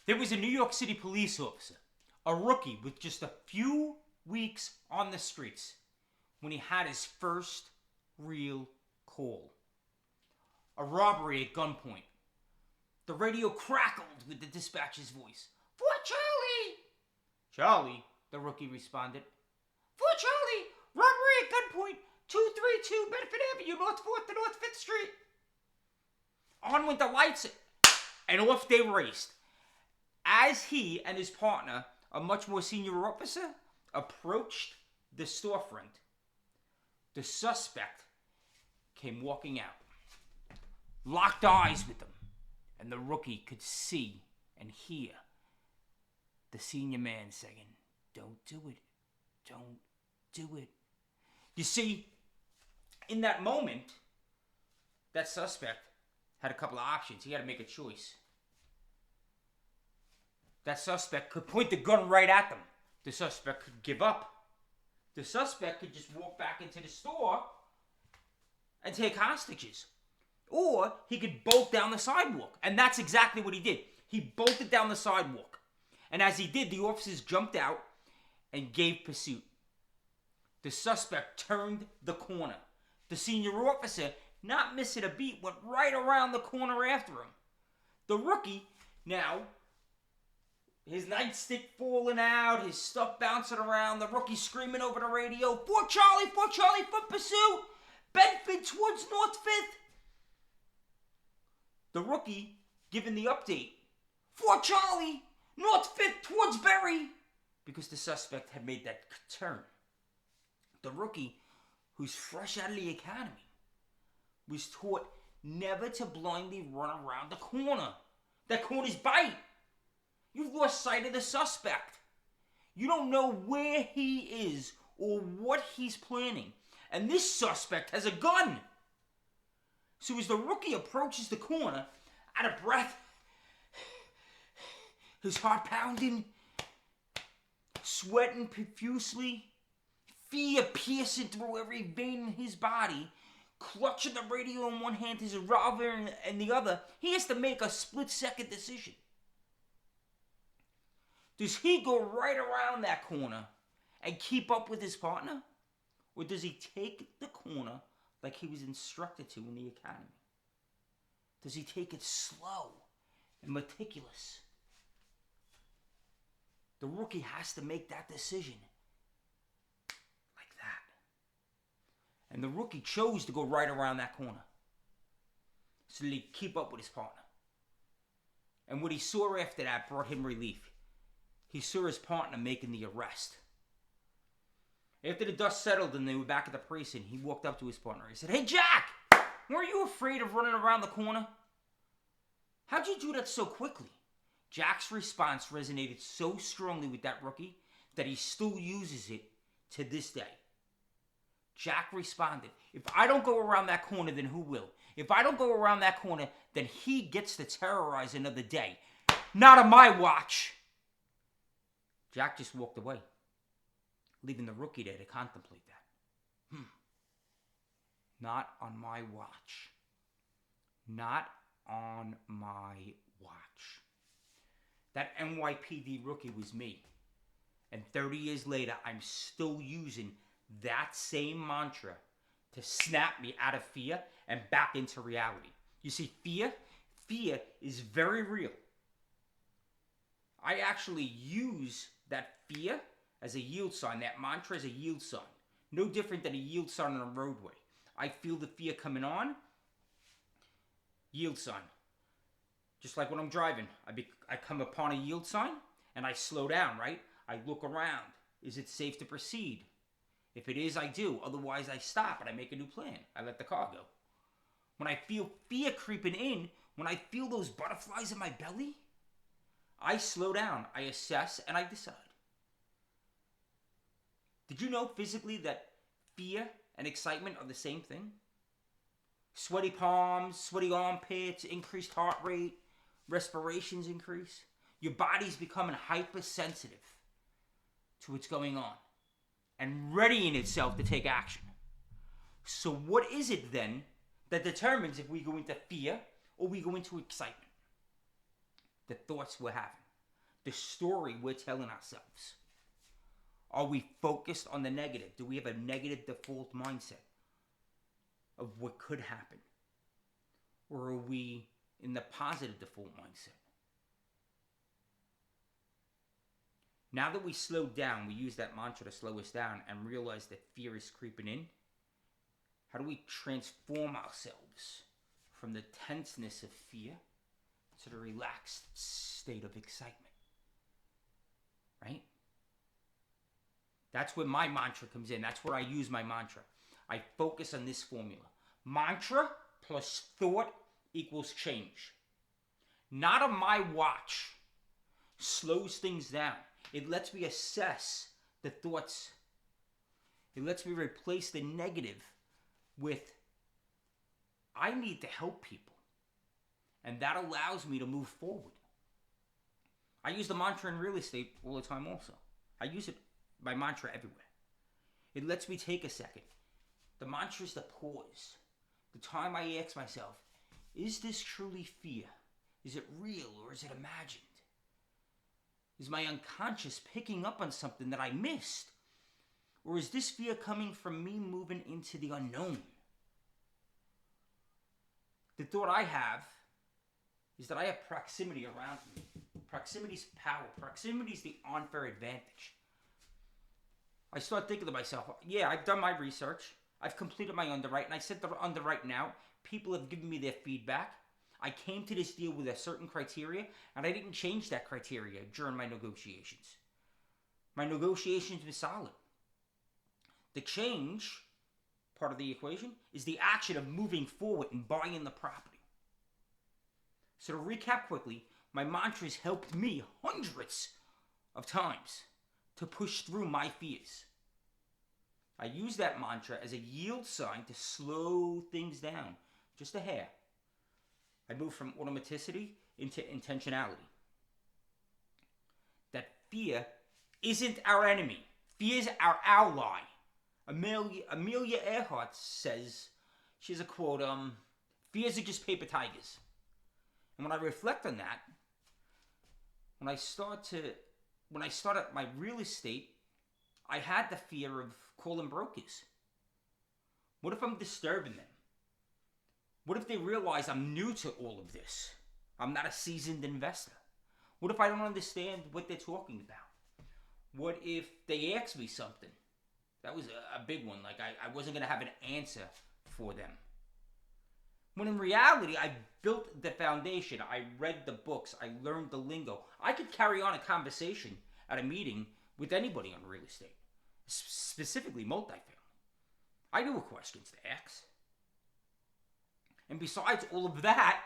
There was a New York City police officer, a rookie with just a few weeks on the streets, when he had his first real call. A robbery at gunpoint. The radio crackled with the dispatcher's voice. "For Charlie!" "Charlie," the rookie responded. "For Charlie! Robbery at gunpoint! 232 Bedford Avenue, North 4th to North 5th Street." On went the lights, and off they raced. As he and his partner, a much more senior officer, approached the storefront, the suspect came walking out, locked eyes with them, and the rookie could see and hear the senior man saying, "Don't do it. Don't do it." You see, in that moment, that suspect had a couple of options. He had to make a choice. That suspect could point the gun right at them. The suspect could give up. The suspect could just walk back into the store and take hostages. Or he could bolt down the sidewalk. And that's exactly what he did. He bolted down the sidewalk. And as he did, the officers jumped out and gave pursuit. The suspect turned the corner. The senior officer, not missing a beat, went right around the corner after him. The rookie, now, his nightstick falling out, his stuff bouncing around, the rookie screaming over the radio, for Charlie, for pursuit! Bedford towards North 5th. The rookie giving the update, for Charlie, North 5th towards Berry, because the suspect had made that turn. The rookie, who's fresh out of the academy, was taught never to blindly run around the corner. That corner's bite. You've lost sight of the suspect. You don't know where he is or what he's planning. And this suspect has a gun. So as the rookie approaches the corner, out of breath, his heart pounding, sweating profusely, fear piercing through every vein in his body, clutching the radio in one hand, his revolver in the other, he has to make a split-second decision. Does he go right around that corner and keep up with his partner? Or does he take the corner like he was instructed to in the academy? Does he take it slow and meticulous? The rookie has to make that decision like that. And the rookie chose to go right around that corner so that he'd keep up with his partner. And what he saw after that brought him relief. He saw his partner making the arrest. After the dust settled and they were back at the precinct, he walked up to his partner. He said, "Hey, Jack, weren't you afraid of running around the corner? How'd you do that so quickly?" Jack's response resonated so strongly with that rookie that he still uses it to this day. Jack responded, "If I don't go around that corner, then who will? If I don't go around that corner, then he gets to terrorize another day. Not on my watch." Jack just walked away, leaving the rookie there to contemplate that. Not on my watch. Not on my watch. That NYPD rookie was me. And 30 years later, I'm still using that same mantra to snap me out of fear and back into reality. You see, fear is very real. I actually use that fear as a yield sign, that mantra as a yield sign. No different than a yield sign on a roadway. I feel the fear coming on, yield sign. Just like when I'm driving, I come upon a yield sign and I slow down, right? I look around. Is it safe to proceed? If it is, I do. Otherwise, I stop and I make a new plan. I let the car go. When I feel fear creeping in, when I feel those butterflies in my belly, I slow down, I assess, and I decide. Did you know physically that fear and excitement are the same thing? Sweaty palms, sweaty armpits, increased heart rate, respirations increase. Your body's becoming hypersensitive to what's going on and readying itself to take action. So what is it then that determines if we go into fear or we go into excitement? The thoughts we're having. the story we're telling ourselves? Are we focused on the negative? Do we have a negative default mindset of what could happen? Or are we in the positive default mindset? Now that we slowed down, we use that mantra to slow us down and realize that fear is creeping in. How do we transform ourselves from the tenseness of fear to the relaxed state of excitement? Right? That's where my mantra comes in. That's where I use my mantra. I focus on this formula. Mantra plus thought equals change. Not on my watch slows things down. It lets me assess the thoughts. It lets me replace the negative with, I need to help people. And that allows me to move forward. I use the mantra in real estate all the time also. I use it, my mantra, everywhere. It lets me take a second. The mantra is the pause. The time I ask myself, is this truly fear? Is it real or is it imagined? Is my unconscious picking up on something that I missed? Or is this fear coming from me moving into the unknown? The thought I have is that I have proximity around me. Proximity is power. Proximity is the unfair advantage. I start thinking to myself, yeah, I've done my research. I've completed my underwrite, and I sent the underwrite out. People have given me their feedback. I came to this deal with a certain criteria, and I didn't change that criteria during my negotiations. My negotiations were solid. The change part of the equation is the action of moving forward and buying the property. So to recap quickly, my mantras helped me hundreds of times to push through my fears. I use that mantra as a yield sign to slow things down just a hair. I move from automaticity into intentionality. That fear isn't our enemy. Fear is our ally. Amelia Earhart says, she has a quote, fears are just paper tigers. And when I reflect on that, when I started my real estate, I had the fear of calling brokers. What if I'm disturbing them? What if they realize I'm new to all of this? I'm not a seasoned investor. What if I don't understand what they're talking about? What if they ask me something? That was a big one. Like I wasn't going to have an answer for them. When in reality, I built the foundation. I read the books. I learned the lingo. I could carry on a conversation at a meeting with anybody on real estate, specifically multifamily. I knew what questions to ask. And besides all of that,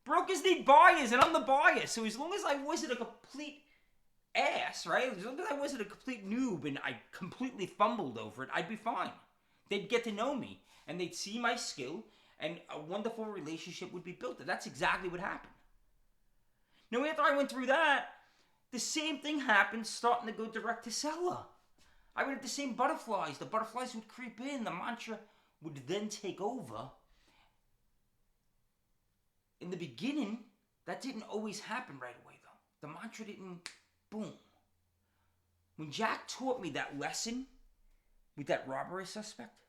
brokers need buyers, and I'm the buyer. So as long as I wasn't a complete ass, right? As long as I wasn't a complete noob and I completely fumbled over it, I'd be fine. They'd get to know me, and they'd see my skill, and a wonderful relationship would be built. And that's exactly what happened. Now, after I went through that, the same thing happened starting to go direct to seller. I would have the same butterflies. The butterflies would creep in. The mantra would then take over. In the beginning, that didn't always happen right away, though. The mantra didn't, boom. When Jack taught me that lesson with that robbery suspect,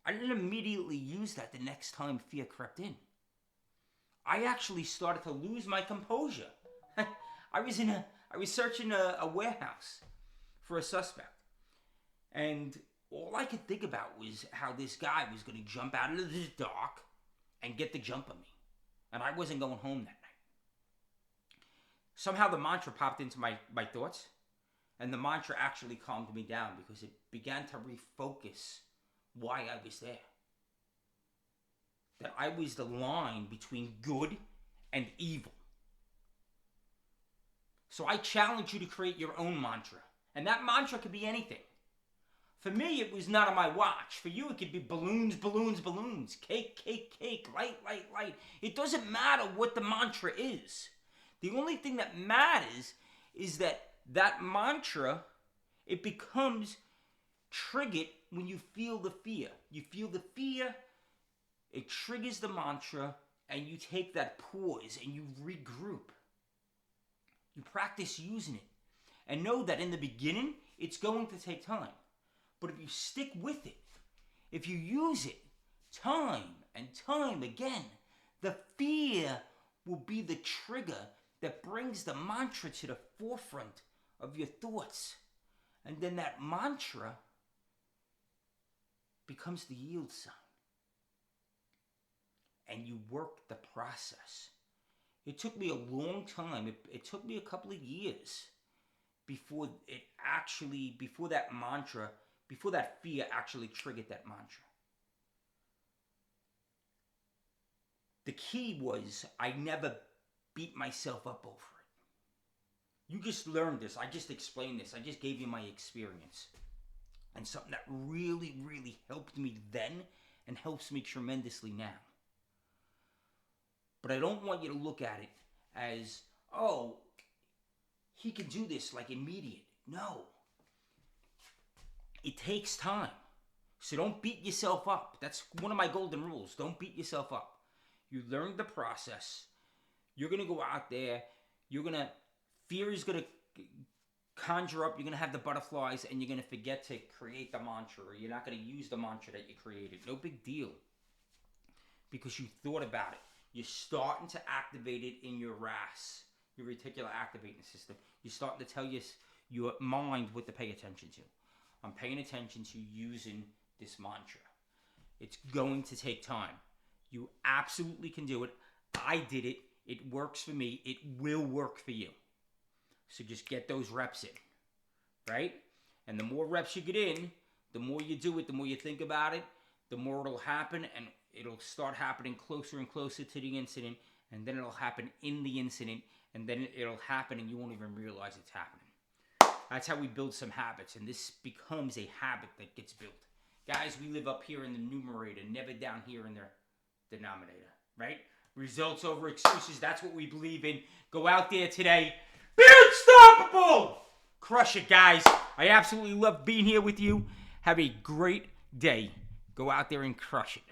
I didn't immediately use that the next time fear crept in. I actually started to lose my composure. I was searching a warehouse for a suspect. And all I could think about was how this guy was going to jump out into the dark and get the jump on me. And I wasn't going home that night. Somehow the mantra popped into my thoughts. And the mantra actually calmed me down because it began to refocus why I was there. That I was the line between good and evil. So I challenge you to create your own mantra. And that mantra could be anything. For me, it was not on my watch. For you, it could be balloons, balloons, balloons. Cake, cake, cake. Light, light, light. It doesn't matter what the mantra is. The only thing that matters is that mantra, it becomes triggered when you feel the fear. You feel the fear, it triggers the mantra, and you take that pause and you regroup. You practice using it. And know that in the beginning, it's going to take time. But if you stick with it, if you use it time and time again, the fear will be the trigger that brings the mantra to the forefront of your thoughts. And then that mantra becomes the yield sign. And you work the process. It took me a long time. It took me a couple of years before that fear actually triggered that mantra. The key was I never beat myself up over it. You just learned this. I just explained this. I just gave you my experience. And something that really, really helped me then and helps me tremendously now. But I don't want you to look at it as, oh, he can do this like immediate. No. It takes time. So don't beat yourself up. That's one of my golden rules. Don't beat yourself up. You learn the process. You're going to go out there. Fear is going to conjure up. You're going to have the butterflies and you're going to forget to create the mantra, or you're not going to use the mantra that you created. No big deal. Because you thought about it. You're starting to activate it in your RAS, your reticular activating system. You're starting to tell your mind what to pay attention to. I'm paying attention to using this mantra. It's going to take time. You absolutely can do it. I did it. It works for me. It will work for you. So just get those reps in, right? And the more reps you get in, the more you do it, the more you think about it, the more it'll happen, and it'll start happening closer and closer to the incident, and then it'll happen in the incident, and then it'll happen and you won't even realize it's happening. That's how we build some habits, and this becomes a habit that gets built. Guys, we live up here in the numerator, never down here in the denominator, right? Results over excuses, that's what we believe in. Go out there today. Be unstoppable! Crush it, guys. I absolutely love being here with you. Have a great day. Go out there and crush it.